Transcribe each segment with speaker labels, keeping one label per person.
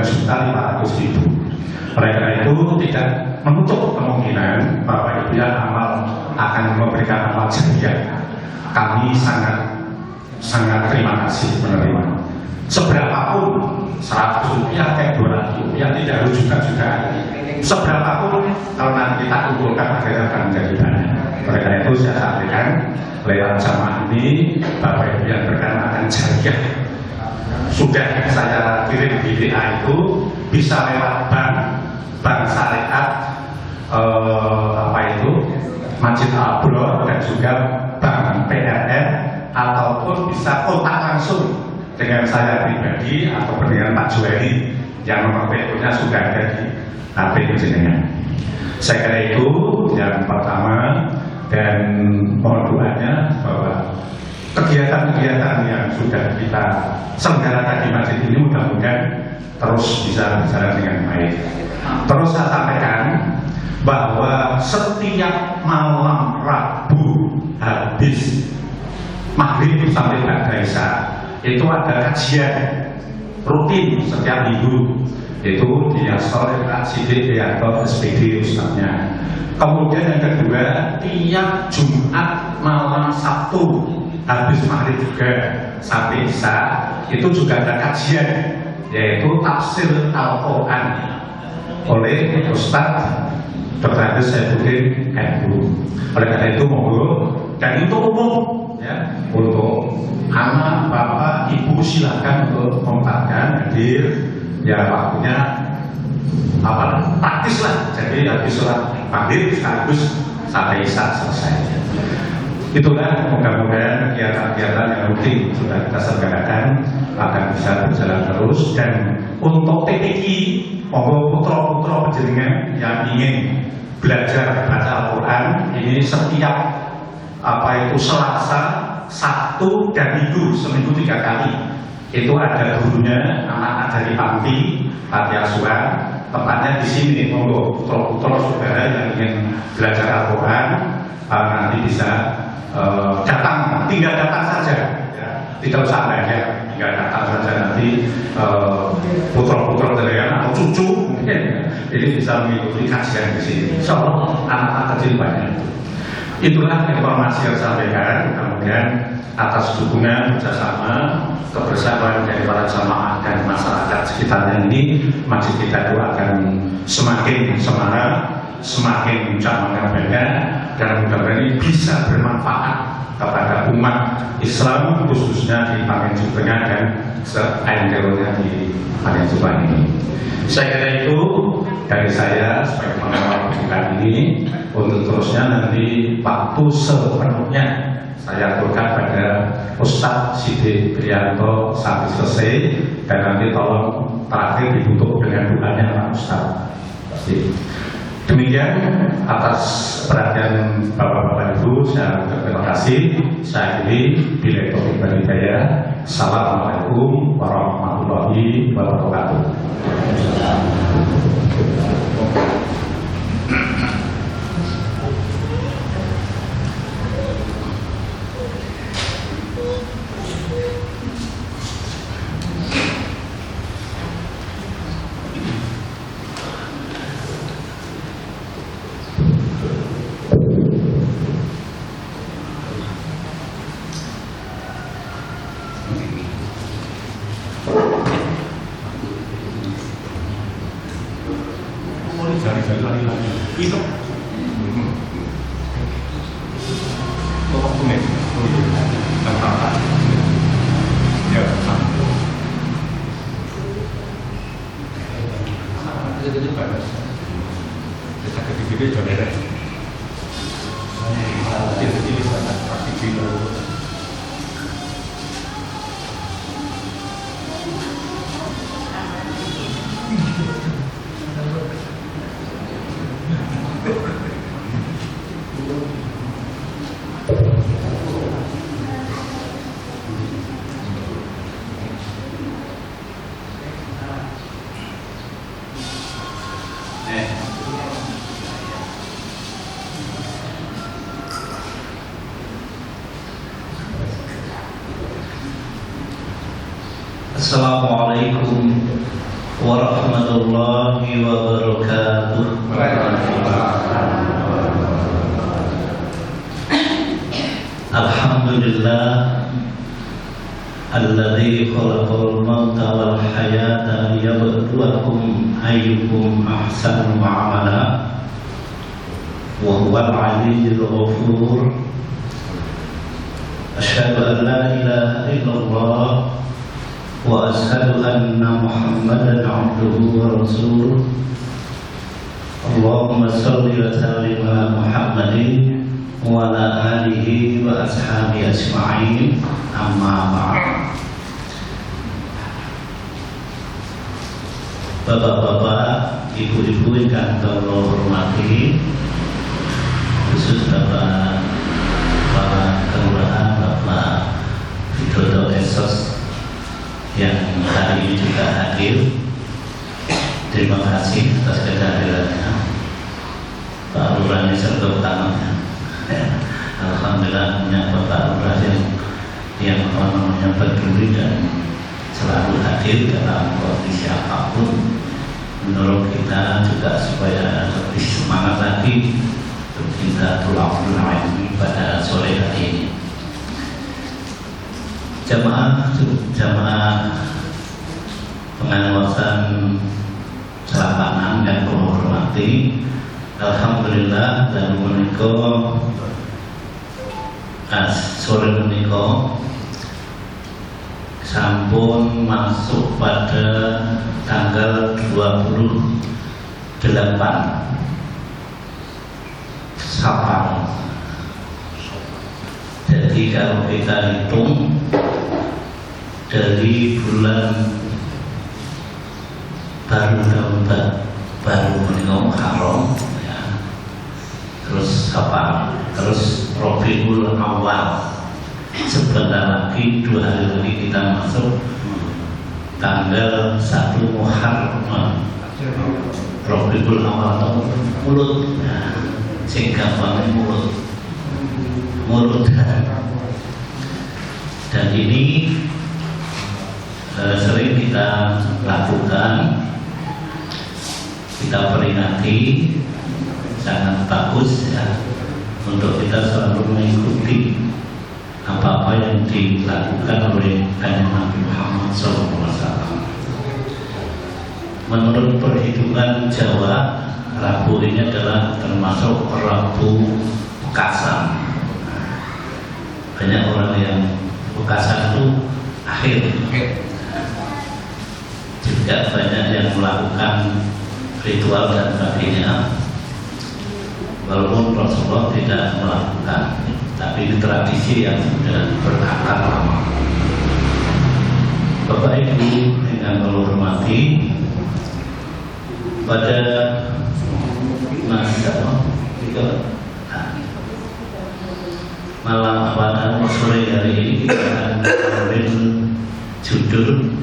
Speaker 1: 2.500.000. Oleh karena itu tidak menutup kemungkinan Bapak Ibu yang amal akan memberikan amal jariah. Kami sangat terima kasih menerima. Seberapapun 100 rupiah kayak 200 rupiah tidak harus juga seberapapun kalau nanti kita kumpulkan akhirnya akan menjadi banyak. Oleh karena itu saya sampaikan lewat jamaah ini Bapak Ibu yang berkenan jariah sudah saya kirim di WA itu bisa lewat bank syariat Masjid Al-Abror dan juga bank PRR ataupun bisa kontak langsung dengan saya pribadi atau dengan Pak Juweli yang nomor teleponnya sudah ada di HP jenengan. Saya kira itu yang pertama, dan mohon doanya bahwa kegiatan-kegiatan yang sudah kita selenggarakan di masjid ini mudah-mudahan terus bisa berjalan dengan baik. Terus saya sampaikan bahwa setiap malam Rabu habis maghrib sampai ba'da isya itu ada kajian rutin setiap minggu, itu di Astor Pak Sidik atau SPD Ustaznya. Kemudian yang kedua, tiap Jumat malam Sabtu habis maghrib juga sampai isya itu juga ada kajian, yaitu tafsir Al-Quran oleh Ustaz Dr. Agus Saifuddin MU. Oleh karena itu monggo, dan itu umum ya, untuk anak, bapak, ibu silakan untuk membacakan hadir ya, waktunya praktis lah, jadi habis sholat maghrib sekaligus sampai isya selesai. Itulah mudah-mudahan kegiatan-kegiatan yang rutin sudah kita selenggarakan akan bisa berjalan terus. Dan untuk TPQ, monggo putra-putra panjenengan yang ingin belajar baca Al-Quran ini setiap Selasa, Sabtu dan Minggu, seminggu 3 kali itu ada gurunya, anak dari panti asuhan, tempatnya di sini. Monggo putra-putra saudara yang ingin belajar Al-Quran nanti bisa datang, tinggal datang saja ya. Tidak usah bayar, tinggal datang saja nanti putra-putra dari anak atau cucu mungkin jadi bisa mengikuti kajian di sini. Insyaallah anak-anak kecil banyak. Itulah informasi yang saya sampaikan. Kemudian atas dukungan kerjasama kebersamaan dari para jamaah dan masyarakat sekitarnya ini, masjid kita itu akan semakin semarak, semakin bangga, dan mudah-mudahan ini bisa bermanfaat kepada umat Islam khususnya di Pangensut Tengah dan se-Aindelnya di Pangensut ini. Saya kira itu dari saya sebagai pengawal pembukaan ini. Untuk terusnya nanti waktu sepenuhnya saya aturkan pada Ustadz Sidik Prianto sampai selesai, dan nanti tolong terakhir ditutup dengan doanya Pak Ustadz. Demikian atas perhatian Bapak-Bapak Ibu, saya terima kasih. Saya akhiri bila taufiq wal hidayah. Assalamualaikum warahmatullahi wabarakatuh. Itu
Speaker 2: Assalamualaikum warahmatullahi wabarakatuh. Alhamdulillah alladzi khalaqal mauta wal hayata liyabluwakum ayyukum ahsanu amala wa huwal aliyyul ghafur. Asyhadu an la ilaha illallah wa asyhadu anna Muhammadan abduhu wa rasuluh. Allahumma shalli wa sallim ala Muhammadin wa ala alihi wa ashabihi ajma'in. Amma ba'd. Bapak-bapak, ibu-ibu yang kami hormati, khusus Bapak Kelurahan, Bapak Widodo Esos yang hari ini juga hadir. Terima kasih atas kehadirannya. Pak Lurah ini serta utamanya. Alhamdulillah punya Bapak Lurah yang peduli dan selalu hadir dalam kondisi apapun, menolong kita juga supaya lebih semangat lagi untuk kita tulangul ilmi pada sore hari ini. Jamaah pengawasan Selapangan yang kami hormati, alhamdulillah dan menika sore menika sampun masuk pada tanggal 28 Safar. Jadi kalau kita hitung dari bulan baru menikah Haram, ya, terus Safar, terus Rabiul Awal. Sebentar lagi 2 hari lagi kita masuk tanggal 1 Muharram. Rabiul Awal atau mulut, sehingga mulut. Dan ini sering kita lakukan, kita peringati, sangat bagus ya, untuk kita selalu mengikuti apa-apa yang dilakukan oleh Kanjeng Nabi Muhammad SAW. Menurut perhitungan Jawa, Rabu ini adalah termasuk Rabu Pekasan. Banyak orang yang Pekasan itu akhir. Juga banyak yang melakukan ritual dan sebagainya, walaupun Rasulullah tidak melakukan. Tapi ini tradisi yang sudah berakar lama. Bapak Ibu yang kami hormati, pada malam pada sore hari ini kita akan mengambil judul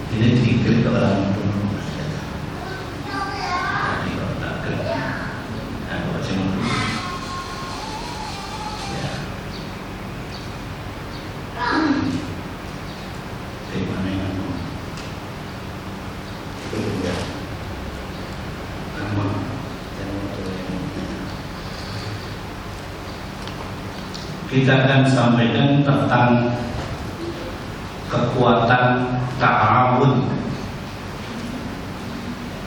Speaker 2: ini dikir ke orang kita akan sampaikan tentang kekuatan ta'awun.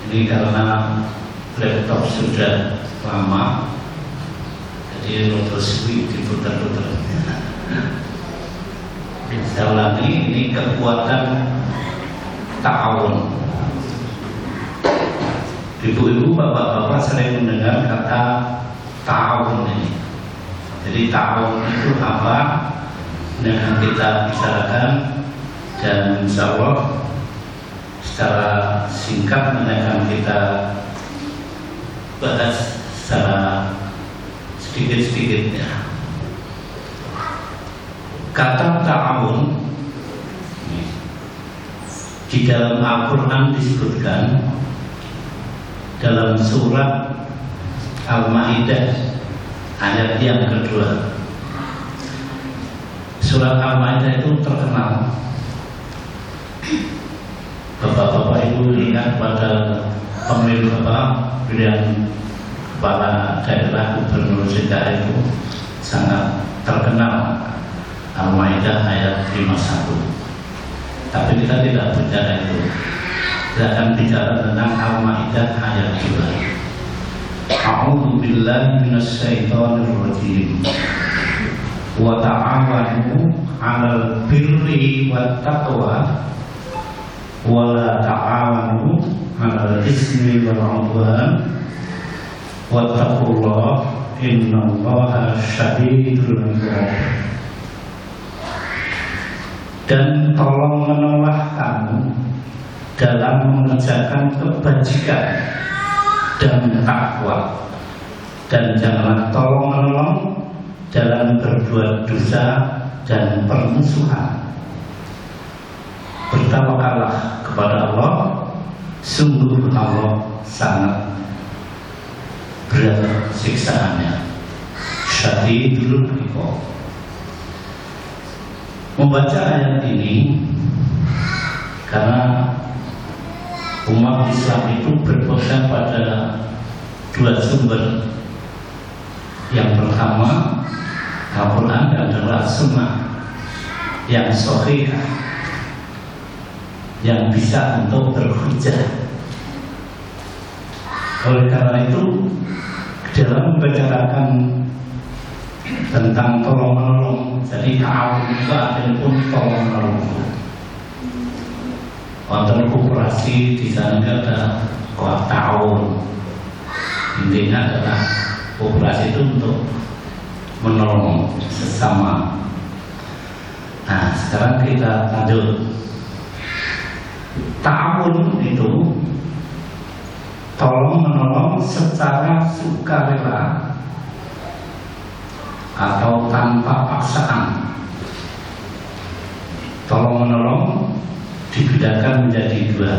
Speaker 2: Ini karena laptop sudah lama, jadi terus diputar-putar. Saya ulangi, ini kekuatan ta'awun. Ibu-ibu, bapak-bapak sering mendengar kata ta'awun ini. Jadi ta'awun itu apa yang kita bicarakan, dan insya Allah secara singkat akan kita bahas secara sedikit-sedikitnya. Kata ta'awun di dalam Al-Quran disebutkan dalam surat Al-Ma'idah ayat yang kedua. Surat Al-Ma'idah itu terkenal. Bapak-bapak ibu itu ingat pada pilihan kepala daerah gubernur DKI itu sangat terkenal, Al-Maidah ayat 51. Tapi kita tidak bicara itu. Kita akan bicara tentang Al-Maidah ayat 2. A'udzu billahi minasyaitonir rajim. Wa ta'awanu 'alal birri wat taqwa wa la ta'awanu 'alal ismi wal 'udwan wattaqullaha innallaha syadidul 'iqab. Dan tolong menolong kamu dalam mengerjakan kebajikan dan takwa, dan janganlah tolong menolong dalam berbuat dosa dan permusuhan. Bertawakallah kepada Allah, sungguh Allah sangat berat siksaannya, syadidul 'iqab. Membaca ayat ini karena umat Islam itu berpegang pada dua sumber. Yang pertama Al-Quran adalah sunnah yang sahih, yang bisa untuk berhujjah. Oleh karena itu, dalam membicarakan tentang tolong menolong, jadi ta'awun itu artinya pun tolong menolong. Untuk kooperasi di sana ada ta'awun. Intinya adalah kooperasi itu untuk menolong sesama. Nah, sekarang kita lanjut. Ta'awun itu tolong menolong secara sukarela atau tanpa paksaan. Tolong menolong dibedakan menjadi dua.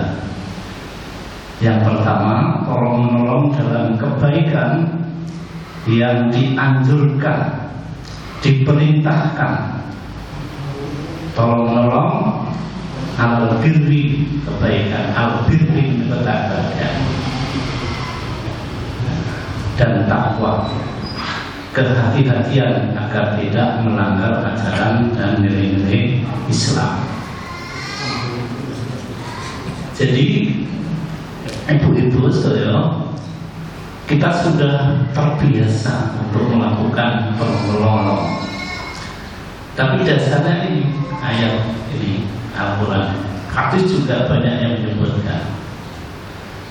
Speaker 2: Yang pertama, tolong menolong dalam kebaikan yang dianjurkan, diperintahkan. Tolong menolong al-birri, kebaikan, al-birri tetangga, dan takwa, kehati-hatian agar tidak melanggar ajaran dan nilai-nilai Islam. Jadi ibu-ibu saudara, kita sudah terbiasa untuk melakukan penolong. Tapi dasarnya ini ayat ini Al-Quran, hadis juga banyak yang menyebutkan.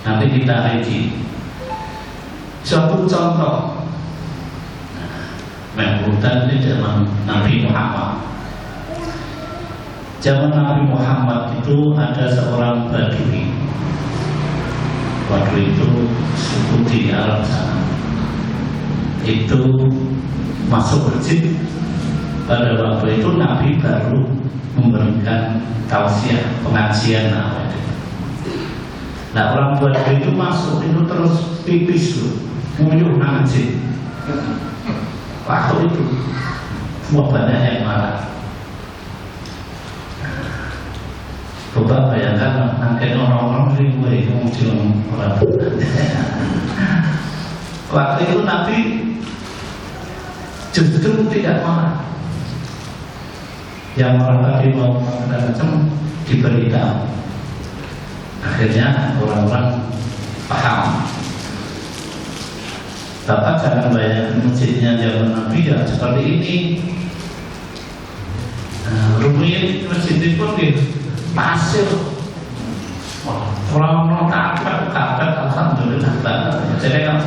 Speaker 2: Nanti kita rinci. Suatu contoh, Mengkutan di zaman Nabi Muhammad. Zaman Nabi Muhammad itu ada seorang Badui. Badui itu suku di Arab sana. Itu masuk masjid. Pada waktu itu Nabi baru memberikan tausiah, pengajian awal. Nah, orang Badui itu masuk itu terus pipis tuh, nguyuh masjid. Waktu itu semua banyak yang marah. Coba bayangkan angkat orang-orang ribu itu muncul orang. Waktu itu Nabi justru tidak marah. Yang orang tadi mau macam diberitahu. Akhirnya orang-orang paham. Bapak jangan bayangkan masjidnya zaman Nabi ya seperti ini. Rumit masjid itu pun di pasir. Orang-orang kabar alhamdulillah banget. Jadi kan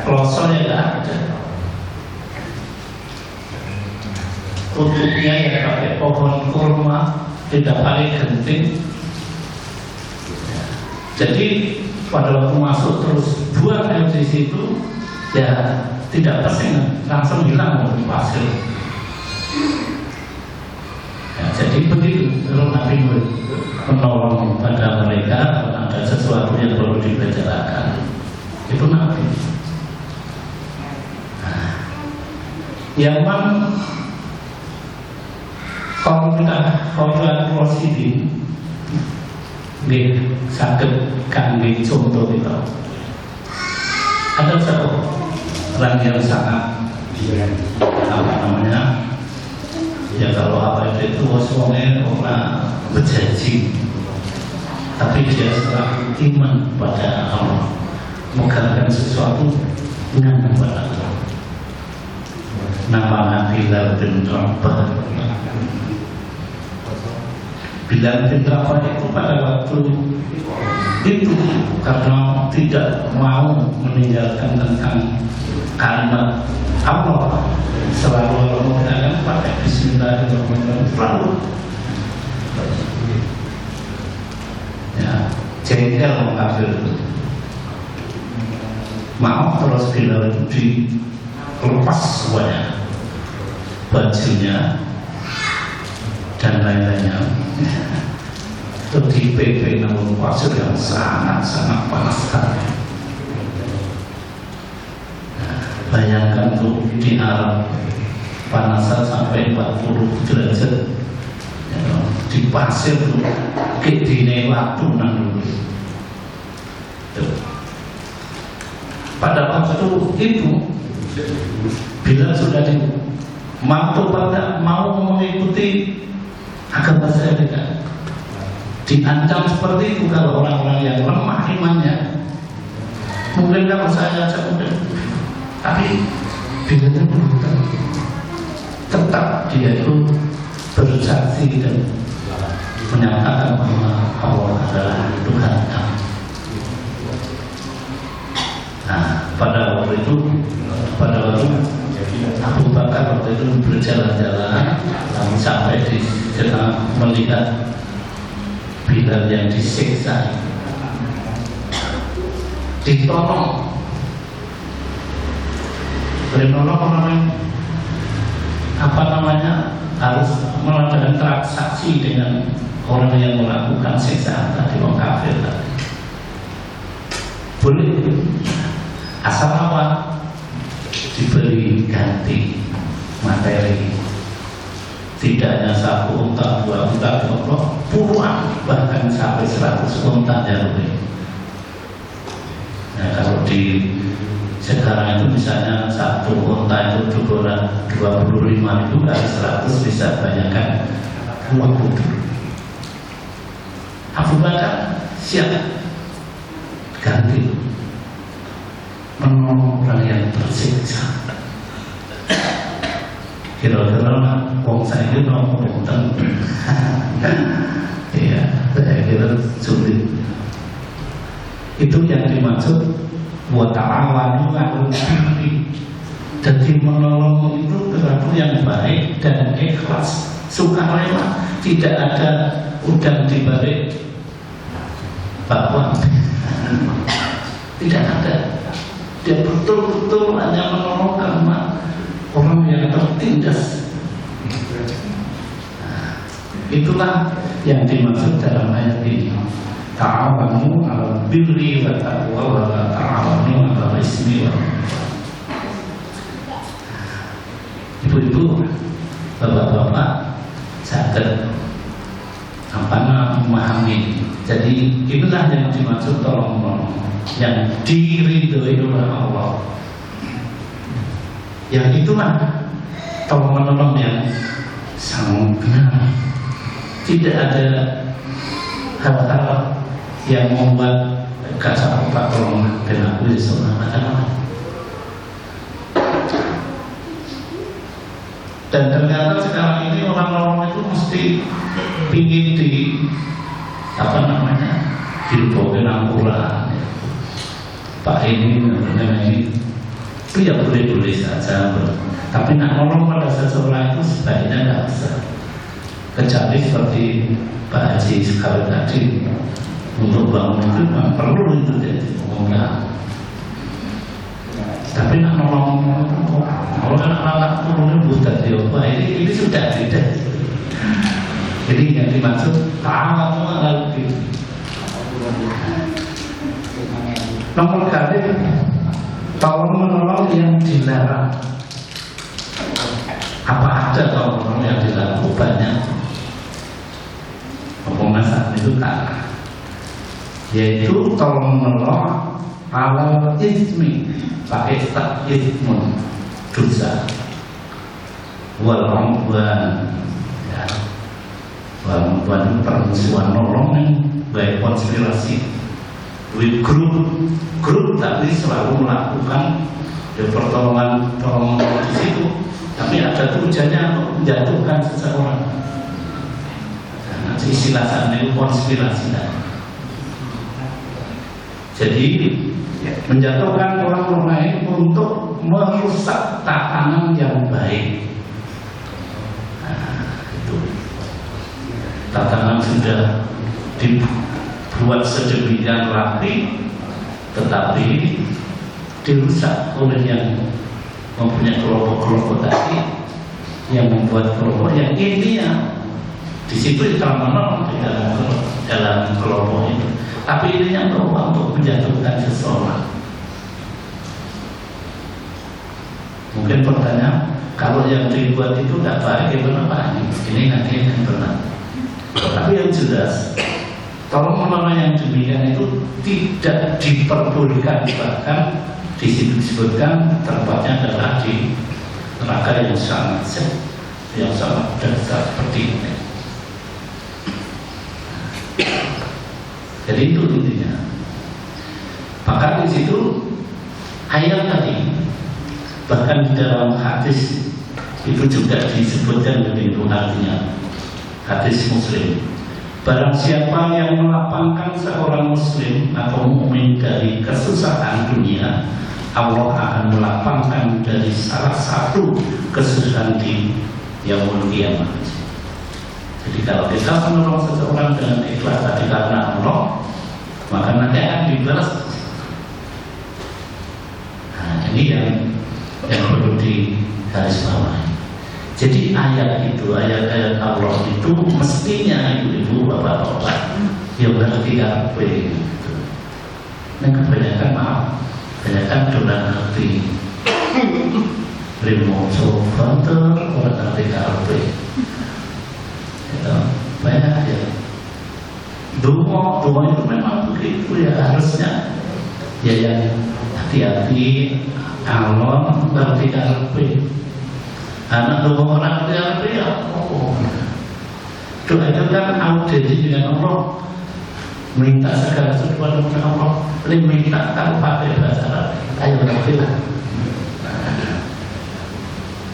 Speaker 2: klosonya nggak ada. Tutupnya ya pakai pohon kurma, tidak pakai genting. Jadi pada waktu masuk terus buang air di situ, ya tidak pesing, langsung hilang dari pasir. Ya, jadi begitu kalau Nabi menolong pada mereka kalau ada sesuatu yang perlu dibicarakan, itu Nabi. Nah, Yaman kalau kita Rasidin nggih saged kangge contoh kita. Ada satu orang yang sangat apa namanya, ya kalau apa itu wongnya orang berjanji, tapi dia selalu iman pada Allah, mengerjakan sesuatu dengan kepada Allah. Namanya Bilal bin Rabah. Bilal bin Rabah itu pada waktu itu karena tidak mau meninggalkan tentang kalimat Allah, selalu menggunakan pakai Bismillahirrahmanirrahim, selalu ya jengkel kafir itu. Maaf terus Bilal itu dilepas semuanya, bajunya dan lain-lainnya, itu di PP namun pasir yang sangat-sangat panas sekali. Bayangkan tuh di Arab panasan sampai 40 derajat ya, di pasir tuh kedine waktu nang. Pada waktu itu bila sudah mampu pada mau mengikuti agama saya tidak diancam seperti itu. Kalau orang-orang yang lemah imannya mungkin kalau saya aja mungkin, tapi bila tetap dia itu bersaksi dan menyatakan bahwa Allah adalah Tuhan kami. Nah, pada waktu itu Abu Bakar waktu itu berjalan-jalan sampai di sana melihat Bilal yang disiksa, ditolong. Menolong apa namanya, harus melakukan transaksi dengan orang yang melakukan siksaan tadi, orang kafir tadi. Boleh asal apa? Diberi ganti materi, tidak hanya 1 unta, 2 unta, 20, puluhan, bahkan sampai 100 unta ya lebih. Nah, kalau di sekarang itu misalnya 1 unta itu 25.000 kali 100 bisa bayangkan 20. Abu Bakar siap ganti menolong orang yang tersiksa. Kira-kira wong saya itu mau tentang ya, saya kira sulit. Itu yang dimaksud buat ta'awanu 'alal birri. Jadi menolong itu sesuatu yang baik dan ikhlas, sukarela, tidak ada udang di balik bakwan. Tidak ada. Dia betul-betul hanya menolong karena orang yang tertindas. Nah, itulah yang dimaksud dalam ayat ini. Ta'awanu 'alal birri wa taqwa wa la ta'awanu 'alal ismi wal udwan. Ibu-ibu, bapak-bapak, sadar memahami. Jadi itulah yang dimaksud tolong menolong, yang diridhoi oleh Allah. Yang itulah tolong menolong yang sangat benar. Tidak ada hal-hal yang membuat kasar Pak tolong dan aku seorang. Dan ternyata sekarang ini orang-orang itu mesti pingin di apa namanya, dibawakan Al-Quran. Pak ini itu ya boleh-boleh saja, tapi nak nolong pada seseorang itu sebaiknya tidak bisa. Kecuali seperti Pak Haji sekali tadi, untuk bangun itu memang perlu itu jadi enggak. Tapi nak nolong kalau anak-anak turunnya buta diapa ini sudah tidak. Jadi yang dimaksud ta'awanu 'alal birri. Nomor kali tolong menolong yang dilarang. Apa ada tolong menolong yang dilarang? Banyak. Pemasaran itu kan yaitu tolong menolong awal ismi, pakai tak ismun, dosa, walongguan, ya, walongguan permusuhan nolong nih, baik konspirasi, grup tapi selalu melakukan pertolongan di situ, tapi ada tujuannya untuk menjatuhkan seseorang. Nah, istilah saat itu konspirasi. Jadi menjatuhkan orang lain untuk merusak tatanan yang baik. Nah, itu tatanan sudah dibuat sedemikian rapi, tetapi dirusak oleh yang mempunyai kelompok-kelompok tadi, yang membuat kelompok yang intinya di situ termenang di dalam kelompok itu, tapi intinya berubah untuk menjatuhkan seseorang. Mungkin pertanyaan, kalau yang dibuat itu tidak baik, gimana Pak? Ini nanti akan benar. Tapi yang jelas, tolong menolong yang demikian itu tidak diperbolehkan, bahkan di situ disebutkan tempatnya adalah di neraka yang sangat dasar seperti ini. Jadi itu intinya. Maka di situ ayat tadi, bahkan di dalam hadis itu juga disebutkan begitu artinya. Hadis Muslim. Barang siapa yang melapangkan seorang muslim atau mukmin dari kesusahan dunia, Allah akan melapangkan dari salah satu kesusahan di yaumul qiyamah. Jadi kalau kita menolong seseorang dengan ikhlas tadi karena Allah, maka nanti akan dibalas. Nah, ini yang perlu digarisbawahi. Jadi ayat-ayat Allah itu mestinya ibu-ibu, bapak-bapak yang ngerti apa itu. Nah, kebanyakan sudah ngerti. Remote control orang ngerti apa. Banyak ya. Doa itu memang begitu ya, harusnya ya yang hati-hati Allah ngerti apa. Anak doa orang ngerti apa ya. Doa itu kan audiensi dengan Allah, minta segala sesuatu kepada Allah, minta kalau pakai bahasa Arab, ayo berdoa.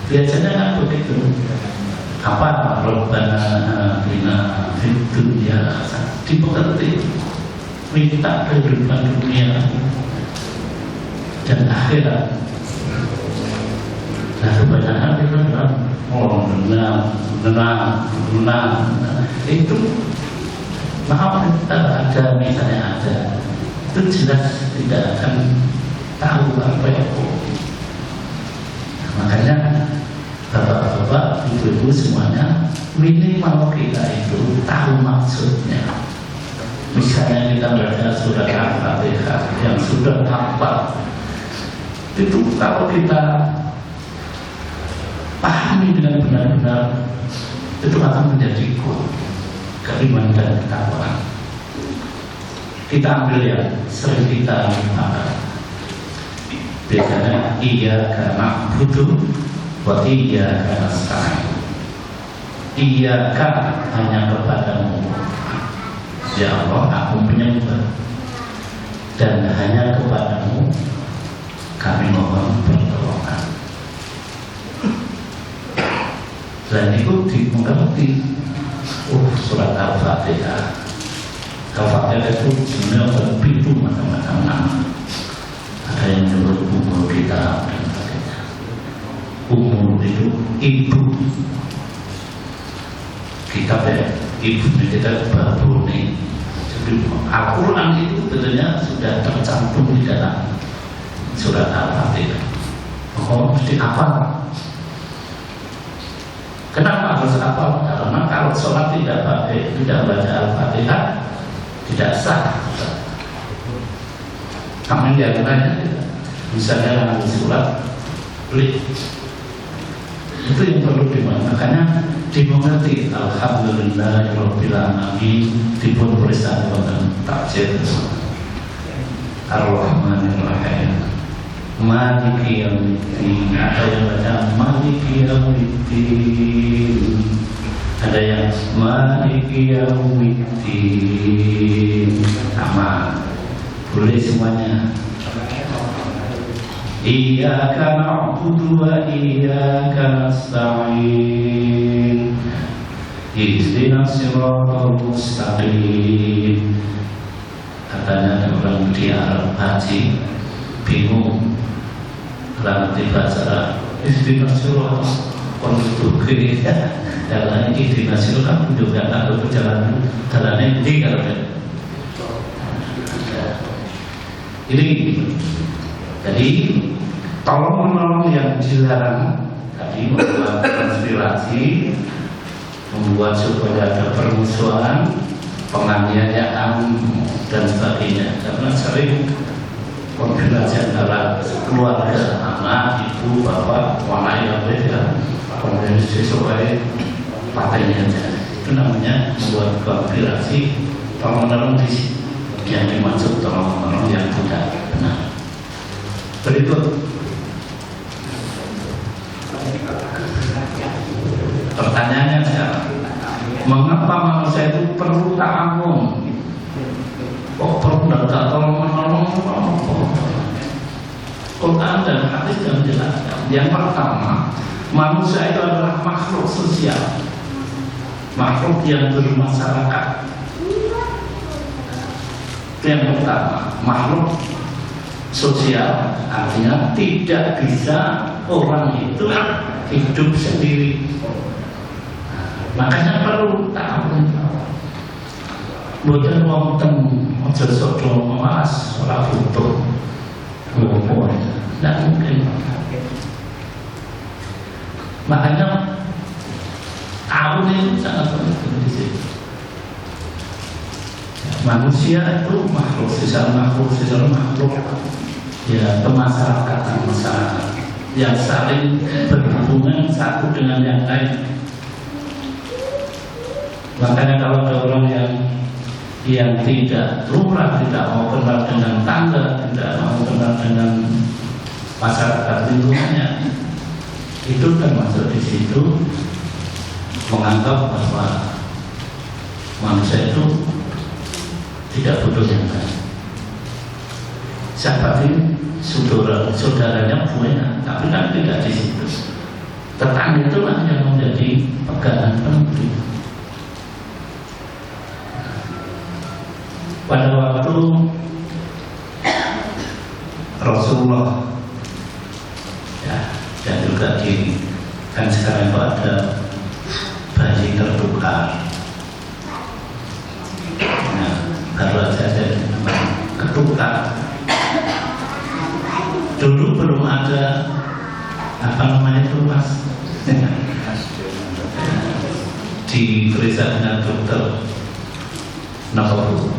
Speaker 2: Biasanya kan begitu. Apa Rabbana atina fid dunya hasanah, dimengerti, minta kehidupan dunia dan akhirat. Nah, kebanyakan itu adalah menang. Itu maaf, ada misalnya ada, itu jelas tidak akan tahu apa itu. Makanya bapak-bapak, ibu-ibu semuanya minimal kita itu tahu maksudnya. Misalnya kita baca surat Al-Fatihah yang sudah hafal, itu kalau kita pahami dengan benar-benar, itu akan menjadi keimanan dan ketakwaan. Kita ambil yang sering kita makan. Biasanya iya karena butuh, wa iya karena nasta'in. Iya kan hanya kepadamu, ya Allah, aku menyembah, dan hanya kepadamu kami mohon pertolongan. Dan itu dimengerti. Surat Al-Fatihah. Al-Fatihah itu sebenarnya ada pintu macam-macam nama. Ada yang menyebut umur kita dan sebagainya. Umur itu ibu. Kitab ya, ibu kita baru nih. Jadi Al-Quran itu sebenarnya sudah tercantum di dalam surat Al-Fatihah. Oh, mesti apa? Kenapa harus hafal? Karena kalau sholat tidak baca Al-Fatihah tidak sah. Kami diantaranya misalnya dalam surat beli itu yang perlu dimana. Makanya dimengerti. Alhamdulillahirabbil alamin dipun perisan wonten takjil Ar-Rahmanir Rahim Maliki Yaumiddin. Ada yang baca Maliki Yaumiddin, ada yang Maliki Yaumiddin, sama boleh semuanya. Iyyaka na'budu wa iyyaka nasta'in ihdinas siratal mustaqim. Katanya ada orang di Arab haji bingung kalau dibaca ihdinas siratal mustaqim jalan ihdinas siratal kan juga tak berjalan jalannya tinggal ini. Jadi tolong menolong yang dilarang tadi, membuat konspirasi, membuat supaya ada permusuhan, penganiayaan dan sebagainya. Karena sering konspirasi antara keluarga, anak, ibu, bapak, mana yang beda, kemudian sesuai partainya aja. Itu namanya membuat konspirasi. Tolong menolong yang dimaksud tolong menolong yang tidak benar. Berikut pertanyaannya sekarang, mengapa manusia itu perlu ta'awun? Kok perlu datang tolong menolong? Quran dan hadis yang menjelaskan. Yang pertama, manusia itu adalah makhluk sosial, makhluk yang bermasyarakat. Yang pertama, makhluk sosial, artinya tidak bisa orang itu hidup sendiri. Makanya perlu ta'awun. Boten wonten aja sok malas ora butuh ngomong. Tidak mungkin. Makanya ta'awun itu sangat penting di sini. Manusia itu makhluk sosial, makhluk ya kemasyarakatan masyarakat yang saling berhubungan satu dengan yang lain. Makanya kalau ada orang yang tidak lumrah, tidak mau kenal dengan tangga, tidak mau kenal dengan masyarakat lingkungannya, itu termasuk di situ menganggap bahwa manusia itu tidak butuh yang lain. Siapa ini saudaranya buahnya, tapi kan tidak di situ. Tetangga itulah yang menjadi pegangan penting. Pada waktu Rasulullah ya, dan juga di kan sekarang itu ada bayi tertukar. Nah, baru saja ketukar. Dulu belum ada apa namanya itu mas diperiksa dengan dokter Nawawi,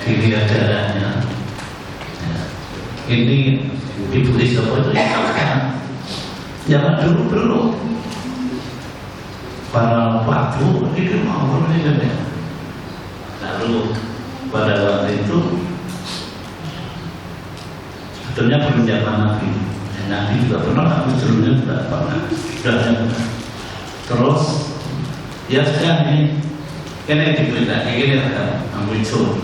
Speaker 2: dilihat darahnya. Ini ibu siapa itu yang dulu belum. Para waktu itu mau ini. Lalu pada waktu itu sebetulnya belum zaman Nabi. Nabi juga pernah, tapi sebelumnya tidak pernah. Terus ya sekarang ini diberitakan ini ada ambil sur.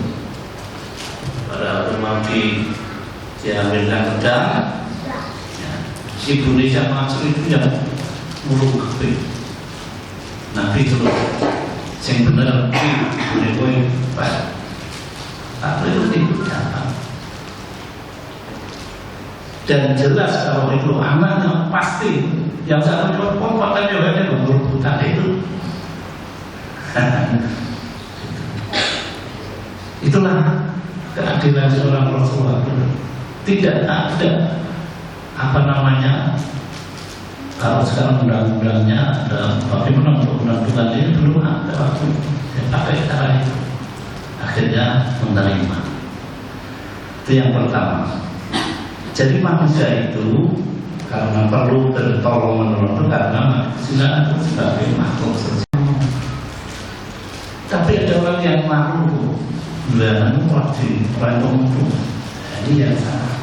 Speaker 2: Pada waktu Nabi diambilkan pedang, ibu Indonesia masuk itu yang mulu keping. Nabi terus yang benar ibu Indonesia baik. Apa itu jangan. Dan jelas kalau itu anaknya pasti yang sangat kompak kan jawabannya berebutan itu. Itulah keadilan seorang Rasulullah. Tidak ada apa namanya kalau sekarang undang-undangnya ada bagaimana untuk menentukan ini belum ada waktu pakai cara itu. Akhirnya menerima. Itu yang pertama. Jadi manusia itu karena perlu bertolong menolong itu karena manusia itu sebagai makhluk sosial. Tapi ada orang yang malu, bilang wajib orang itu, jadi yang salah.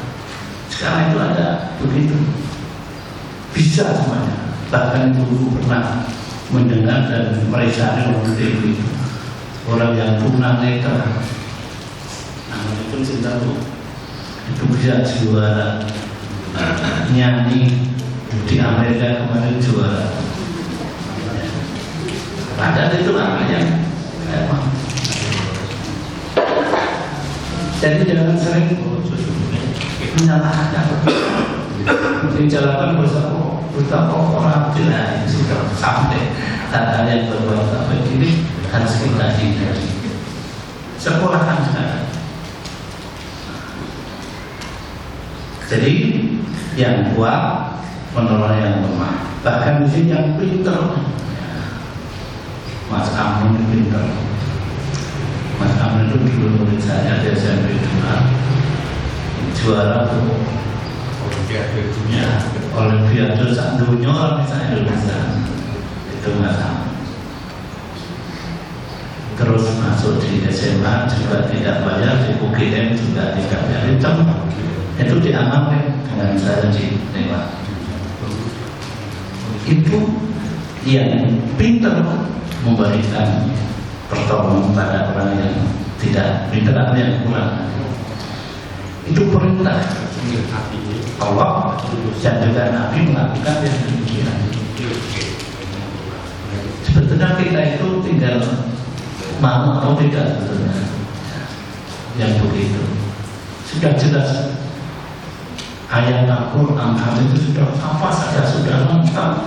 Speaker 2: Sekarang itu ada begitu, bisa semuanya. Bahkan dulu pernah mendengar dan mereka orang TV, orang yang tunanetra, namanya pun cinta itu bisa juara nyanyi di Amerika kemarin juara. Padahal itu namanya emang. Jadi jangan sering menyalahkan. Dijalankan betapa orang tidak sudah sampai hal yang berbuat sampai ini harus kita hindari. Sekolahkan sekarang. Jadi yang kuat menolong yang lemah. Bahkan di sini yang pintar, Mas Amun pintar. Mas Amun itu dulu murid saya di SMP 2, juara tuh Olimpiade sak dunia misalnya Indonesia itu Mas Amun. Terus masuk di SMA juga tidak bayar, di UGM juga tidak bayar. Itu dianggap dengan saya di lewat. Itu yang pintar memberikan pertolongan pada orang yang tidak pintar atau yang kurang. Itu perintah Allah dan juga Nabi melakukan yang demikian. Sebetulnya kita itu tinggal mau atau tidak sebetulnya. Yang begitu sudah jelas. Ayat Al-Quran itu sudah apa saja sudah lengkap,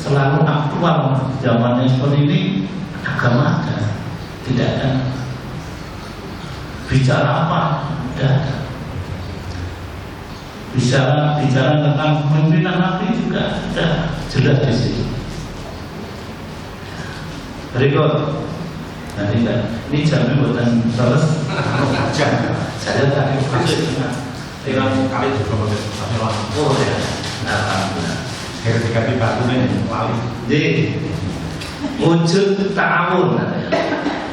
Speaker 2: selalu aktual. Zamannya seperti ini agama ada, tidak ada. Bicara apa? Tidak ada. Bicara tentang pemimpinan Nabi juga sudah jelas di sini. Berikut. Nanti kan, ini jamnya buatan terus jam. Saya tadi
Speaker 3: tinggal kali juga pakai
Speaker 2: oh ya, alhamdulillah.
Speaker 3: Saya diganti batunya wali.
Speaker 2: Jadi wujud ta'awun,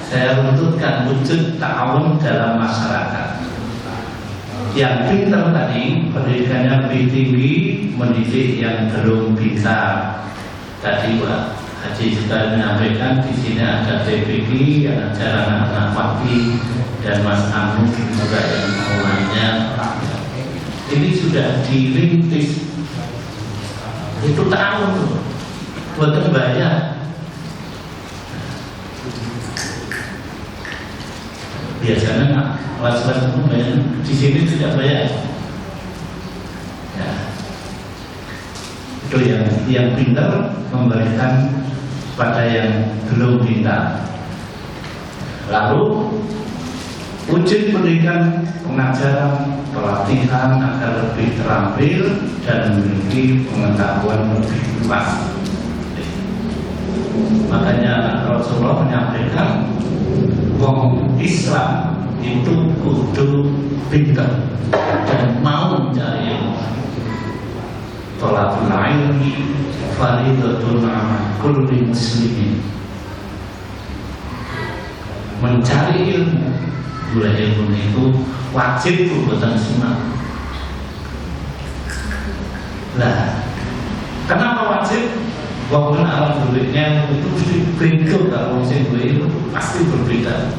Speaker 2: saya runtutkan wujud ta'awun dalam masyarakat. Yang pintar tadi pendidikannya lebih tinggi, mendidik yang belum pintar. Tadi Pak Haji juga menyampaikan di sini ada TPQ yang ajaran anak Fakih dan Mas Anu juga yang lainnya. Ini sudah dirintis. Itu tahun buat bayar. Biasanya kelas-kelas itu bayar, di sini tidak bayar. Ya. Itu yang pintar memberikan pada yang belum pintar. Lalu wujud pendidikan, pengajaran, pelatihan agar lebih terampil dan memiliki pengetahuan lebih luas. Makanya Rasulullah menyampaikan bahwa Islam itu kudu pintar dan mau mencari ilmu. Thalabul ilmi fardhatun 'ala kulli muslimin. Mencari ilmu, mulai ilmu itu wajib perbuatan sunnah. Nah, kenapa wajib? Walaupun alam duitnya itu mesti beda, kalau musim itu pasti berbeda.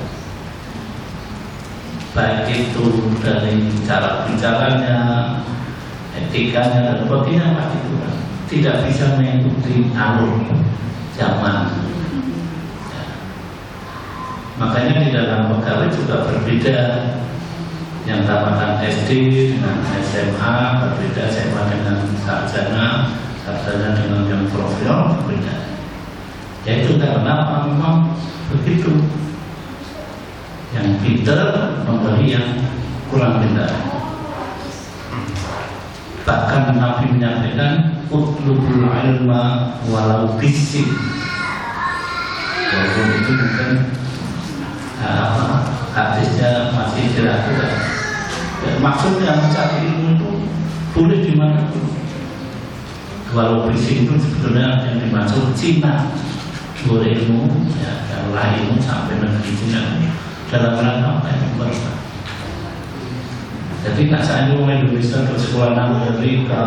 Speaker 2: Baik itu dari cara bicaranya, etikanya dan sebagainya pasti kurang. Tidak bisa mengikuti alur zaman. Ya. Makanya di dalam pegawai juga berbeda. Yang tamatan SD dengan SMA berbeda, SMA dengan sarjana dengan yang profesional berbeda. Yaitu karena memang begitu. Yang pintar memberi yang kurang pintar. Bahkan Nabi menyampaikan utlubul ilma walau bisik. Walaupun itu mungkin hadisnya masih diragukan. Maksudnya mencari ilmu itu boleh di mana pun. Kalau bising itu sebetulnya yang dimaksud Cina, boleh ilmu, ya, kalau ilmu sampai negeri Cina dalam rangka apa yang berubah. Jadi tak saya mau Indonesia ke sekolah Amerika,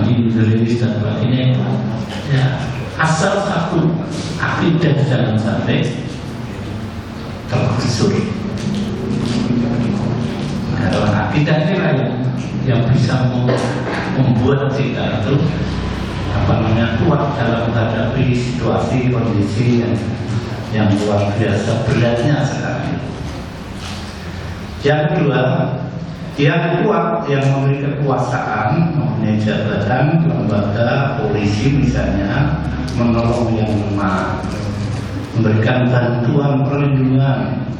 Speaker 2: Inggris dan sebagainya itu, ya asal satu akidah jangan sampai tergusur. Kalau akidah inilah yang bisa membuat kita itu kuat dalam menghadapi situasi kondisi yang luar biasa beratnya sekarang. Yang kedua, yang kuat yang memiliki kekuasaan, mempunyai jabatan, lembaga, polisi misalnya, menolong yang lemah, memberikan bantuan perlindungan,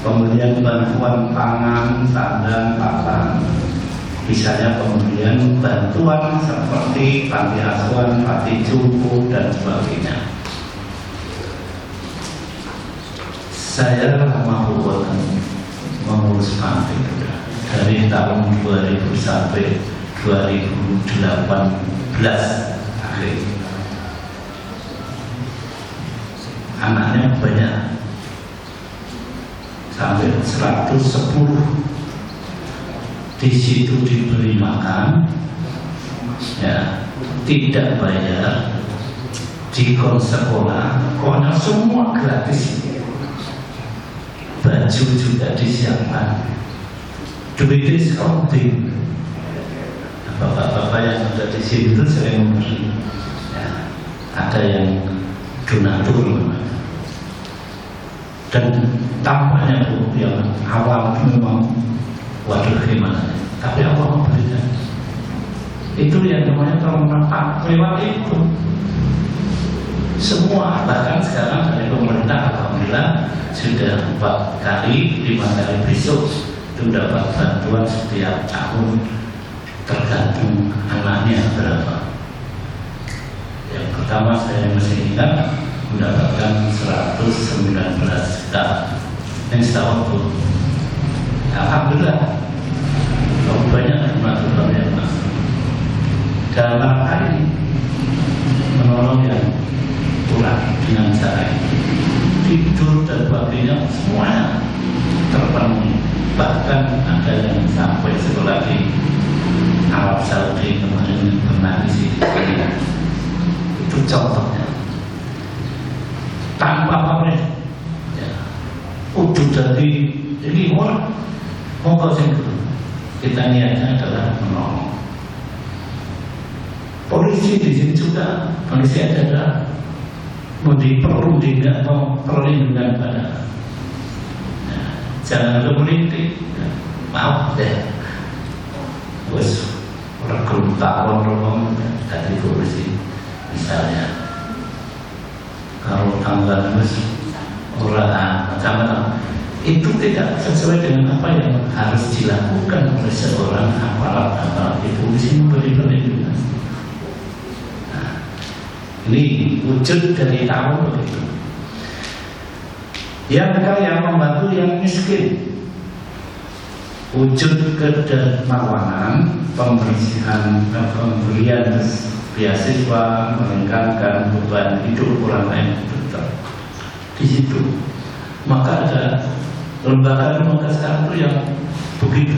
Speaker 2: pemberian bantuan pangan, sandang, papan. Misalnya pemberian bantuan seperti panti asuhan, panti jompo dan sebagainya. Saya lama mengurus panti dari tahun 2000 sampai 2018 akhir. Anaknya banyak sampai 110. Di situ diberi makan, ya, tidak bayar, dikon sekolah, pokoknya semua gratis. Baju juga disiapkan, duit discounting. Bapak-bapak yang ada di sini itu sering memberi, ya, ada yang donatur. Dan tampaknya Bu, yang awal memang waduh gimana, tapi Allah memberikan. Itu yang namanya termenang lewat itu. Semua, bahkan sekarang dari pemerintah alhamdulillah sudah 4 kali, 5 kali besok itu dapat bantuan setiap tahun, tergantung anaknya berapa. Yang pertama saya masih ingat mendapatkan 119 juta yang setahun itu. Alhamdulillah banyak bantuan yang masuk. Dalam rangka ini menolong yang kurang dengan cara ini. Tidur dan sebagainya semuanya terpenuhi. Bahkan ada yang sampai sekolah di Arab Saudi kemarin pernah di sini. Itu contohnya. Tanpa pamrih, ya, udah jadi orang. Monggo sing kita niatnya adalah menolong. Polisi di sini juga, polisi adalah perlindungan atau perlindungan pada, ya, jangan ada politik. Ya, maaf deh, bos orang kerumah dari polisi misalnya, kalau tanggal orang macam-macam. Itu tidak sesuai dengan apa yang harus dilakukan oleh seorang aparat di polisi memberi perlindungan. Nah, ini wujud dari tahun begitu. Yang kaya membantu yang miskin, wujud kedermawanan, pemberian beasiswa, meringankan beban hidup orang lain di situ. Maka ada lembaga sekarang itu yang begitu.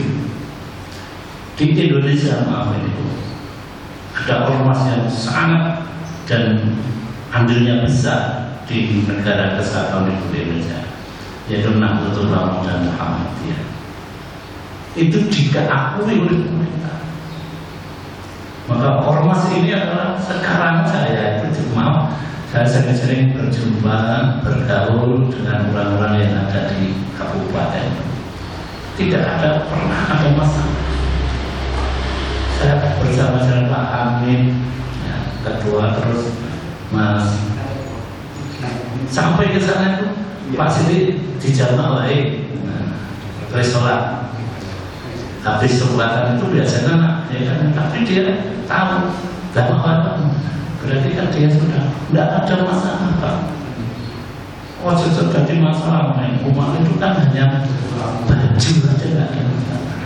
Speaker 2: Di Indonesia maaf itu ada ormas yang sangat dan andilnya besar di negara kesatuan Republik Indonesia, yaitu Nahdlatul Ulama dan Muhammadiyah. Itu diakui oleh pemerintah. Maka ormas ini adalah sekarang saya itu cuma saya sering-sering berjumpa, bergaul dengan orang-orang yang ada di kabupaten. Tidak ada pernah ada masalah. Saya bersama dengan Pak Amin, ya, ketua, terus Mas, sampai ke sana itu Pak Siti dijamah baik, sholat. Habis sholatan itu biasanya, ya kan, tapi dia tahu, lama-lama. Berarti kan dia sudah tidak ada masalah Pak. Oh, jadi masalah main rumah itu kan hanya baju aja, tidak ada masalah.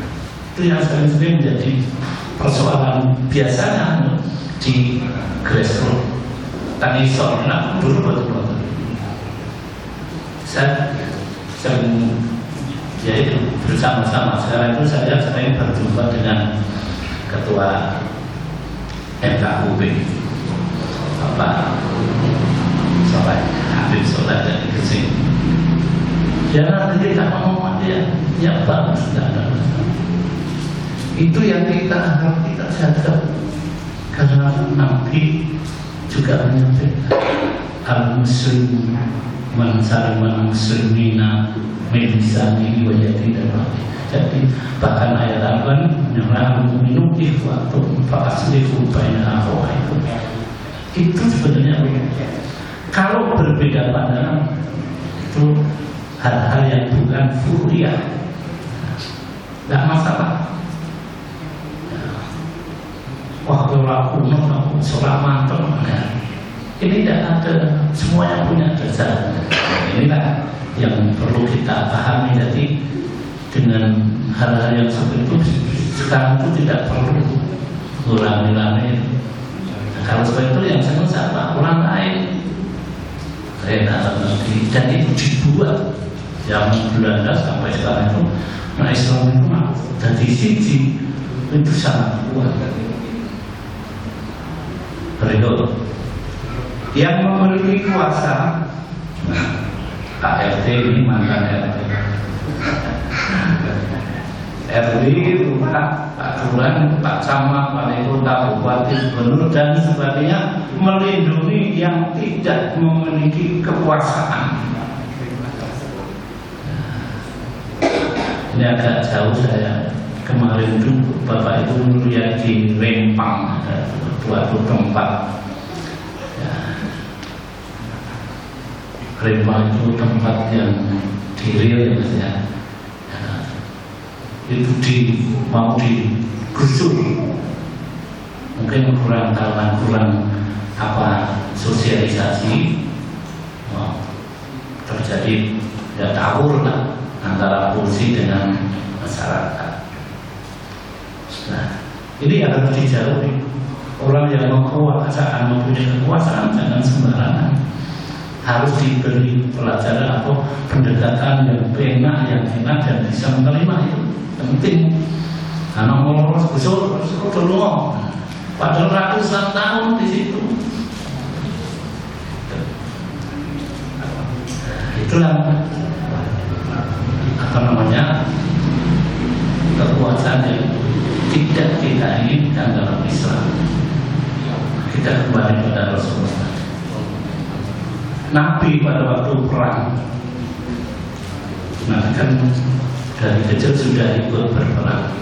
Speaker 2: Itu yang sering-sering menjadi persoalan biasanya di grassroots. Tadi soalnya dulu betul-betul saya sering yaitu bersama-sama. Sekarang itu saya sering berjumpa dengan ketua MKUB Bapak Soleh Habib Soleh dari Gresik. Dia nanti kita ngomong dia ya bagus, tidak ada masalah. Itu yang kita harus kita jaga, karena Nabi juga menyampaikan al-muslim man salima muslimina min lisanihi wa yadihi. Jadi bahkan ayat Al-Quran menyerang minum ikhwatun fa aslihu baina akhawaikum. Itu sebenarnya kalau berbeda pandangan itu hal-hal yang bukan furu'iyah, tidak masalah. Wah, kalau aku selama ini tidak ada, semuanya punya dasar. Inilah yang perlu kita pahami. Jadi dengan hal-hal yang seperti itu sekarang itu tidak perlu ulangi-ulangi. Kalau seperti itu yang senang siapa? Orang lain. Dan itu dibuat yang Belanda sampai sekarang itu, nah Islam itu dari sisi itu sangat kuat. Berikut yang memiliki kuasa, Pak RT ini mantan RT, RW, Pak Kelurahan, Pak Camat, Wali Kota, Bupati, Gubernur dan sebagainya, melindungi yang tidak memiliki kekuasaan. Ini agak jauh saya. Kemarin itu Bapak Ibu lihat di Rempang, ada suatu tempat ya, Rempang itu tempat yang diril ya, itu mau digusur, mungkin kurang apa sosialisasi, terjadi ya tawur lah antara polisi dengan masyarakat. Nah, ini harus dijauhi. Orang yang mempunyai kekuasaan jangan sembarangan. Harus diberi pelajaran atau pendekatan yang enak dan bisa menerima, itu penting. Karena mau besar dulu, padahal ratusan tahun di situ. Itulah kekuasaan yang tidak kita inginkan dalam Islam. Kita kembali pada Rasulullah. Nabi pada waktu perang, nah kan dari kecil sudah ikut berperang.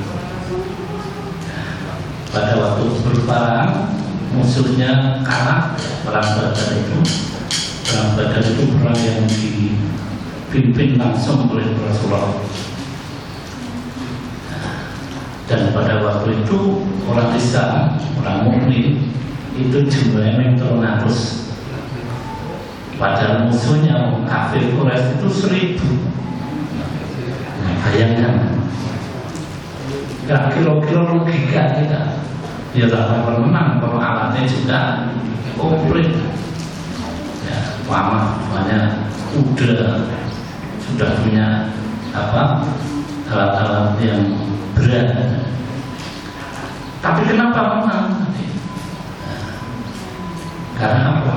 Speaker 2: Pada waktu berperang musuhnya kalah, perang Badar itu. Perang Badar itu perang yang dipimpin langsung oleh Rasulullah. Dan pada waktu itu orang Islam, orang mukmin itu jumlahnya 300. Padahal musuhnya kafir Quraisy itu 1000. Nah, bayangkan, gak kira-kira logika kita. Ya tak akan menang kalau alatnya juga komplit. Ya, lama banyak sudah punya alat-alat yang berat. Tapi kenapa menang? Karena apa?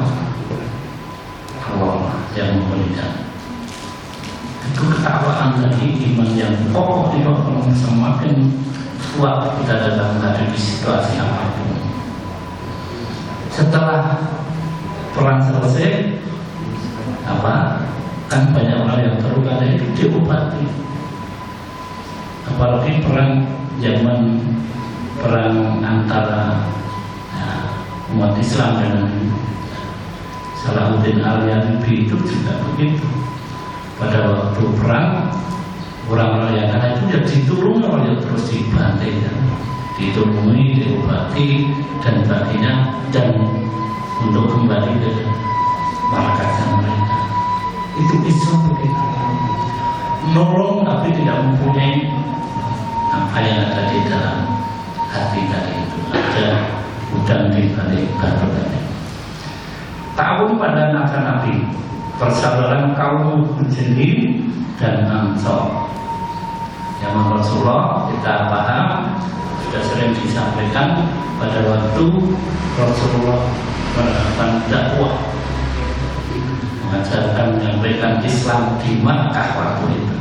Speaker 2: Allah yang memberikan. Itu ketakwaan tadi, iman yang kokoh itu akan semakin kuat kita dalam menghadapi situasi apapun. Setelah perang selesai, kan banyak orang yang terluka dan itu diobati. Apalagi perang antara umat Islam dengan Salahuddin Al-Ayyubi itu juga begitu. Pada waktu perang, orang-orang yang ada itu ya ditolong, terus dibantai, ditolongi, diobati dan sebagainya, dan untuk kembali ke markasnya mereka. Itu Islam begitu. Nolong tapi tidak mempunyai apa yang ada di dalam hati tadi itu. Ada udang di balik batu tadi. Ta'awun pada nabi-nabi, persabaran kaum sendiri dan Ansor. Yang Rasulullah kita paham sudah sering disampaikan pada waktu Rasulullah melakukan dakwah, mengajarkan menyampaikan Islam di Makkah waktu itu.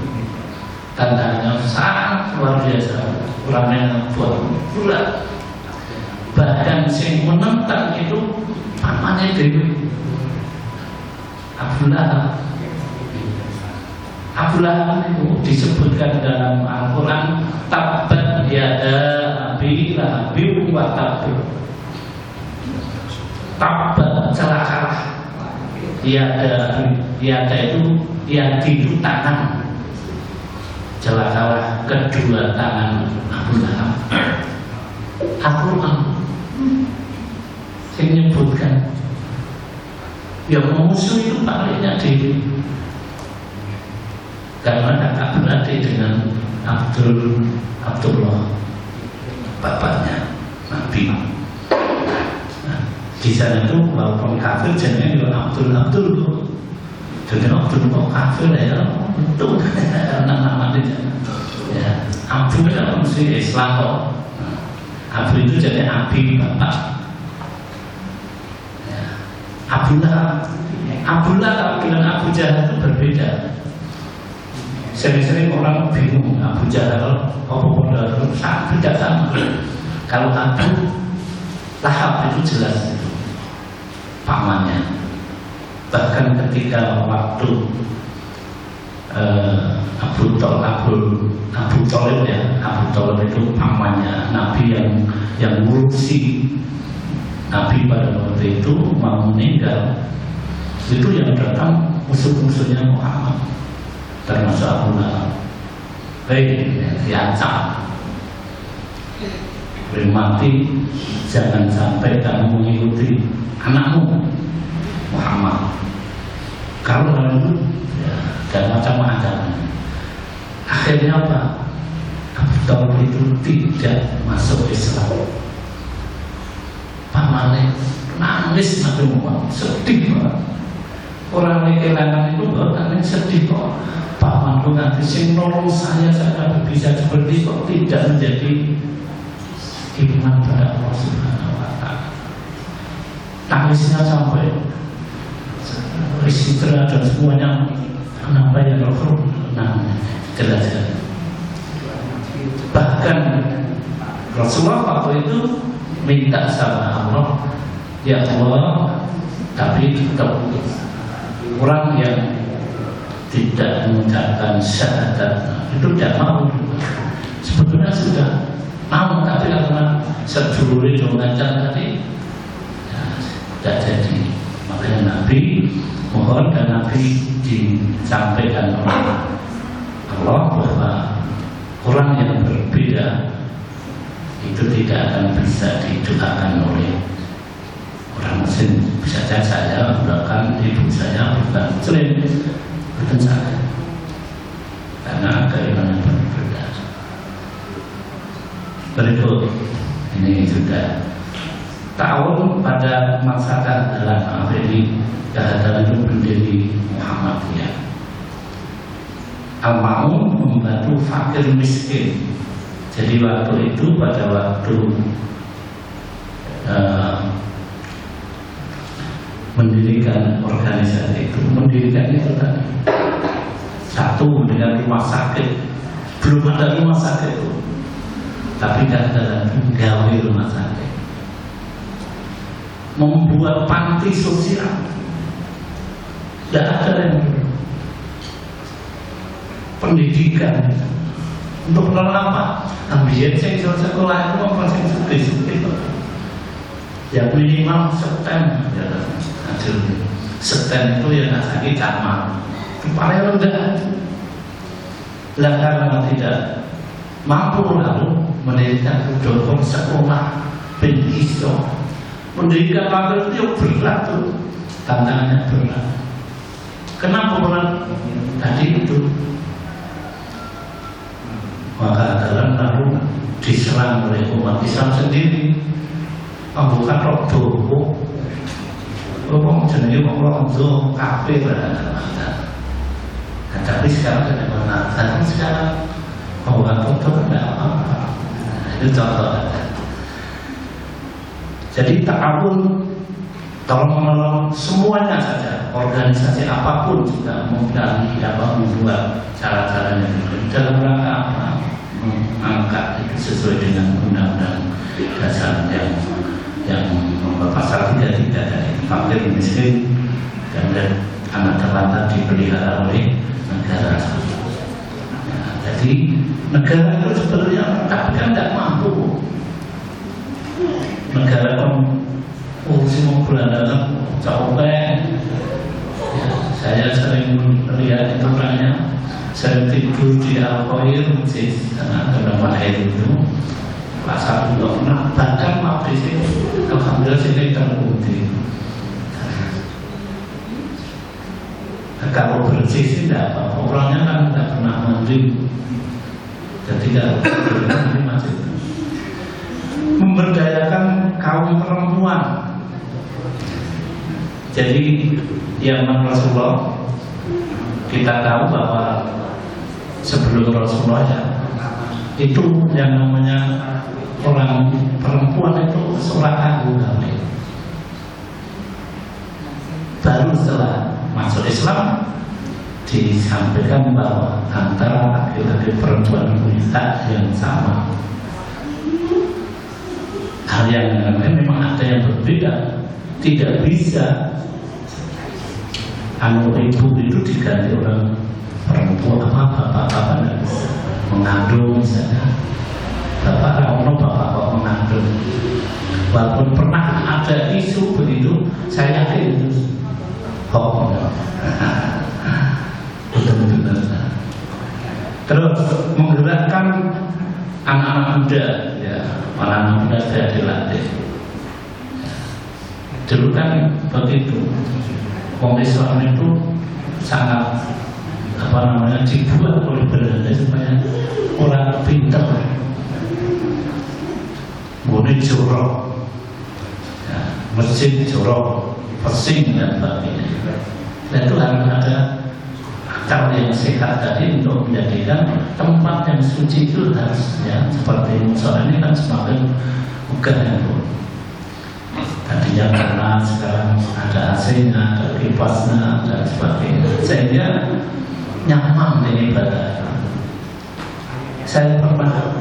Speaker 2: Tandanya sangat luar biasa, orangnya bulat. Bahkan yang menentang itu pamannya Dewi Abu Lahab. Abu Lahab itu disebutkan dalam Al-Quran, tabbat yada abi lahabim wa tabur. Tabbat celakalah. Yada itu itu tangan. Celakalah kedua tangan Abu Lahab. Al-Quran saya menyebutkan yang memusuh itu pamannya Dewi. Karena kakak beradik dengan Abdullah, bapaknya Nabi. Nah, di sana itu walaupun kafir jenenge Abdul. Jadi Abdul kok kafir ya, itu nama dia. Ya, Abdul itu mesti Islam kok. Abu itu jadi Abi bapak. Ya. Abdullah dengan Abu Jahal itu berbeda. Sering-sering orang bingung Abu Jahal apa sangat tidak sama. Kalau Abu Lahab itu jelas itu pamannya. Bahkan ketika waktu Abu Thalib itu pamannya Nabi yang ngurusi Nabi pada waktu itu mau meninggal, itu yang datang musuh-musuhnya Muhammad, termasuk Abu Lahab. Diancam, mati, jangan sampai kamu mengikuti anakmu Muhammad. Kalau itu dan macam-macam. Akhirnya apa? Abu Thalib itu tidak masuk Islam. Pamannya nangis, Nabi Muhammad sedih banget. Orang yang kehilangan itu bahkan sedih kok. Pamanku nanti sing nolong saya bisa seperti kok tidak menjadi iman pada Allah Subhanahu wa Ta'ala. Tangisnya sampai istri dan semuanya kenapa ya Rasul? Jelas. Bahkan Rasulullah waktu itu minta sama Allah, ya Allah, tapi tetap orang yang tidak mengucapkan syahadat itu tidak mau. Sebetulnya sudah mau, tapi karena seduluri dongacan tadi ya, tidak jadi. Makanya Nabi mohon dan Nabi disampaikan oleh Allah bahwa orang yang berbeda itu tidak akan bisa didoakan oleh orang Muslim. Bisa saja saya doakan ibu saya bukan Muslim, bukan saya, karena keimanan berbeda. Berikut ini sudah tahun pada masa kehadaran ini, kehadaran itu berdiri Muhammadiyah. Al-Ma'un membantu fakir miskin. Jadi waktu itu pada waktu mendirikan organisasi itu, mendirikannya itu tadi satu dengan rumah sakit. Belum ada rumah sakit itu, tapi kehadaran gawe rumah sakit, membuat panti sosial. Tidak ada yang pendidikan untuk apa? Ambil yang sekolah itu orang yang suka-suka ya minimal setem ya, setem itu ya ngasih kamar itu paling rendah. Lah karena tidak mampu lalu mendirikan dokter sekolah pendidikan, mendirikan pagar itu berat tuh, tantangannya berat. Kenapa berat? Tadi itu maka adalah lalu diserang oleh umat Islam sendiri. Bukan roh doho, orang jenenge orang doho kafir. Tapi sekarang sudah mengatakan sekarang bukan foto tidak apa-apa. Itu contoh. Jadi ta'awun, tolong menolong semuanya saja, organisasi apapun juga mempunyai membuat cara-caranya dalam rangka apa, mengangkat itu sesuai dengan undang-undang dasar yang nomor pasal 33 dari fakir miskin dan anak terlantar dipelihara oleh negara. Nah, jadi negara itu sebenarnya tapi kan tidak mampu. Negara fungsi membelandakan capek. Ya, saya sering melihat itu orangnya sering tidur di Al-Qair masjid karena dalam air itu pasal untuk bahkan mabris itu alhamdulillah sini terbukti. Kalau bersih sih tidak apa, orangnya kan tidak pernah mandi, jadi tidak perlu masjid. Memberdayakan kaum perempuan. Jadi zaman Rasulullah kita tahu bahwa sebelum Rasulullah ya, itu yang namanya orang perempuan itu sholat agung kali. Baru setelah masuk Islam disampaikan bahwa antara laki-laki perempuan punya hak yang sama. Hal yang lain memang ada yang berbeda. Tidak bisa ibu itu diganti orang perempuan bapak tidak bisa mengandung misalnya. Bapak kok mengandung. Walaupun pernah ada isu begitu, saya yakin itu betul-betul. Terus menggerakkan anak-anak muda, ya, anak muda saya dilatih. Dulu kan begitu, orang Islam itu sangat dibuat oleh Belanda supaya orang pintar, boleh jorok, ya, mesin jorok, pesing dan sebagainya. Dan itu harus ada akal yang sehat tadi untuk menjadikan tempat yang suci itu harusnya seperti musola ini kan semakin megah ya Bu. Tadinya panas, sekarang ada AC-nya, ada kipasnya dan sebagainya, sehingga nyaman ini ibadah. Saya pernah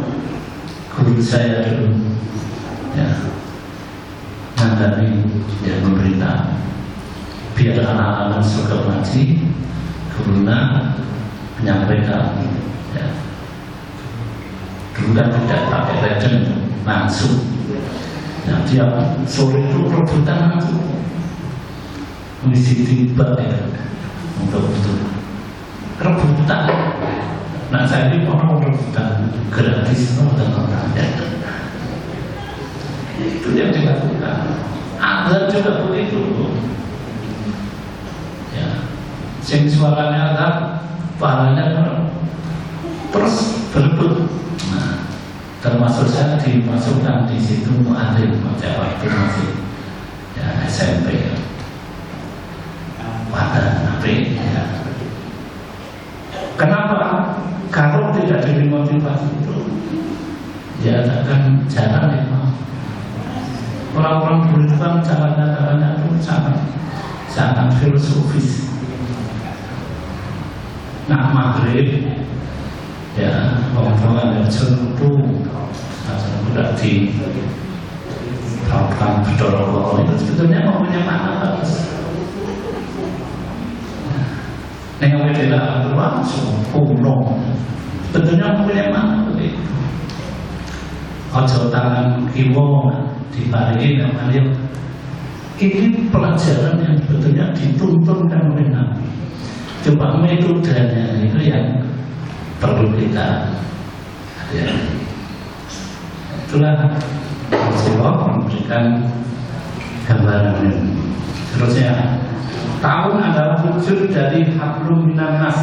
Speaker 2: guru saya dulu ya ngandani dia memberitahu biar anak-anak suka ngaji, gurunya menyampaikan ya. Dulu kan tidak pakai legend langsung ya, tiap sore itu rebutan langsung mengisi tiba ya, untuk rebutan. Nah saya ini orang rebutan gratis teman-teman ya. Itu yang dilakukan. Azan juga begitu ya, sing suaranya azan pahalanya terus berebut. Nah, termasuk saya dimasukkan di situ muadzin pada waktu masih ya SMP ya. Pada nabi ya. Kenapa? Kalau tidak dimotivasi itu ya akan jarang ya. Orang-orang dulu itu kan caranya itu sangat filosofis. Nah maghrib ya orang-orang yang sentuh asal tidak di lakukan bedol itu sebetulnya mempunyai makna bagus. Yang tidak langsung kuno sebetulnya mempunyai makna begitu. Ojo tangan kiwo dibalikin namanya. Ini pelajaran yang sebetulnya dituntunkan oleh Nabi. Coba metodenya itu yang perlu kita hati-hati. Itulah Rasulullah memberikan gambaran ini. Terusnya, tahun adalah wujud dari hablum minan nas.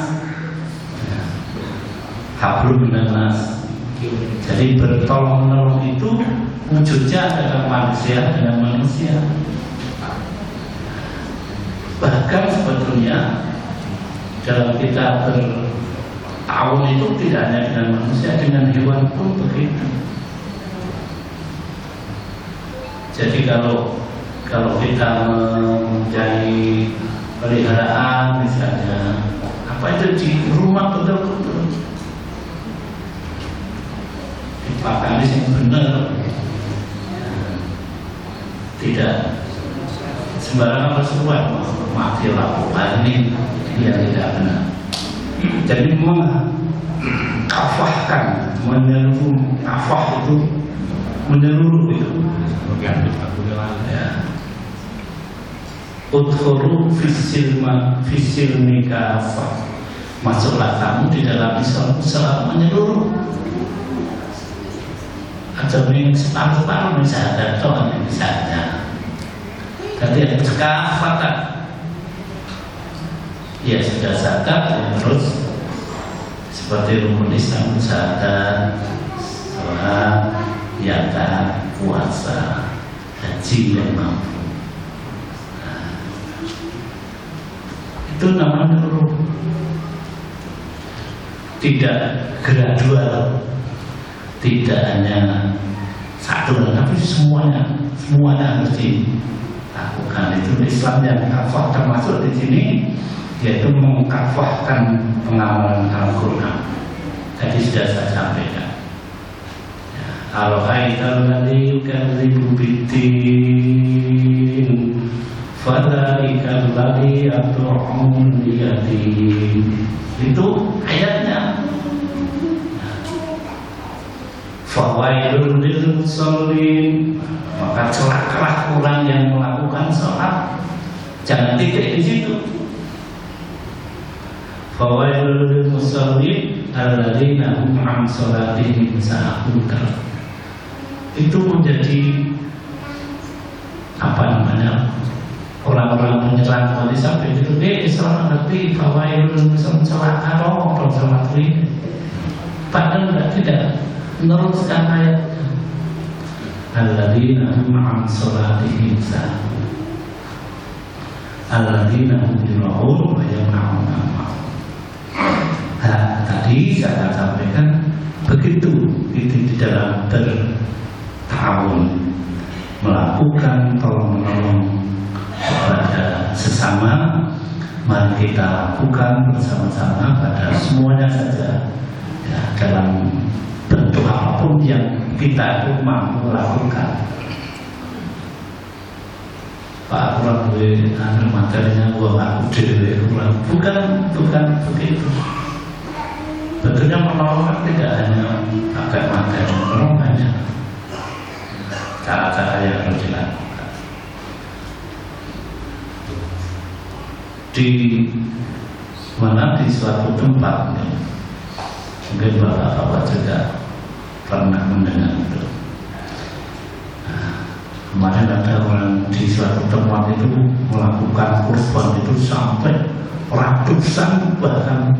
Speaker 2: Hablum minan nas. Jadi bertolong menolong itu wujudnya adalah manusia dengan manusia. Bahkan sebetulnya dalam kita bertahun itu tidak hanya dengan manusia, dengan hewan pun begitu. Jadi kalau kita mempunyai peliharaan misalnya, apa itu di rumah betul-betul dipakani yang benar, tidak sembarangan berseruan mati lakukan ini yang tidak benar. Jadi mengkafahkan, menyeluruh kafah itu menyeluruh itu. Ya. Udkhulu fisil nikafah, masuklah kamu di dalam Islam selalu menyeluruh. Atau ini separuh-separuh misalnya, contohnya misalnya. Jadi ada kafatan. Ya sudah zakat, ya terus seperti rukun Islam, zakat, sholat, zakat, puasa, haji yang mampu. Nah, itu namanya menyeluruh. Tidak gradual, tidak hanya satu, tapi semuanya harus dilakukan. Itu Islam yang kafah termasuk di sini, yaitu mengkafahkan pengamalan Al-Quran. Tadi sudah saya sampaikan. Al-Haythal ladzi yukadzibu bid-din fadzalikal ladzi yad'un liyadin. Itu ayatnya. Fawailul lil musallin, maka celakalah orang yang melakukan sholat. Jangan titik di situ. Fawailul lil musallin alladzina hum an sholatihim sahun. Itu menjadi apa namanya, orang-orang menyerang wali sampai itu Islam ngerti fawailul musallin, celaka orang sholat ini. Padahal tidak meneruskan ayat alladzina hum an sholatihim sahun alladzina hum yura'un wa yamna'un al-ma'ruf. Tadi saya sampaikan begitu itu di dalam bertahun melakukan tolong-menolong kepada sesama. Mari kita lakukan bersama-sama pada semuanya saja, ya, dalam bentuk apapun yang kita mampu lakukan. Pak kurang materinya gua aku dewe kurang, bukan begitu. Betulnya menolong tidak hanya pakai materi, menolong banyak cara-cara yang harus dilakukan. Di mana di suatu tempat, mungkin bapak-bapak juga pernah mendengar itu. Nah, kemarin ada orang di suatu tempat itu melakukan kurban itu sampai ratusan, bahkan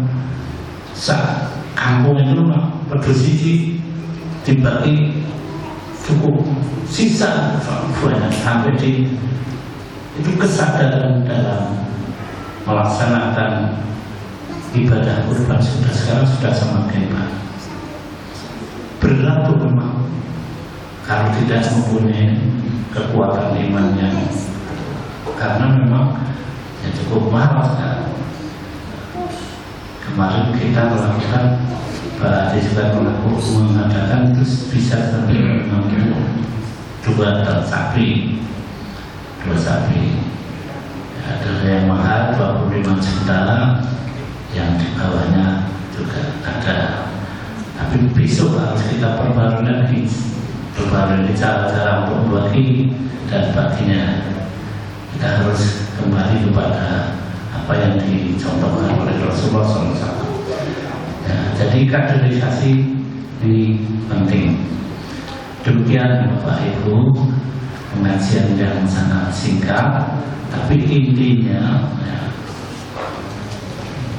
Speaker 2: kampung itu berdosisi dibagi cukup sisa banyak sampai di itu kesadaran dalam melaksanakan ibadah kurban sekarang sudah semakin baik. Berat memang kalau tidak mempunyai kekuatan imannya, karena memang ya cukup mahal sekarang. Kemarin kita melakukan, Pak Adi juga mengadakan itu bisa sampai 2 sapi. Ada yang mahal 25 juta, yang di bawahnya juga ada. Tapi besok harus kita perbarui cara-cara untuk membagi dan baginya. Kita harus kembali kepada apa yang dicontohkan oleh Rasulullah SAW. Ya, jadi kaderisasi ini penting. Demikian Bapak Ibu, pengajian yang sangat singkat, tapi intinya ya,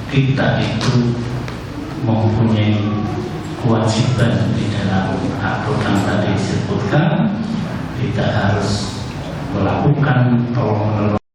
Speaker 2: kita itu mempunyai kewajiban di dengan program tadi disebutkan, tidak harus melakukan tolong-menolong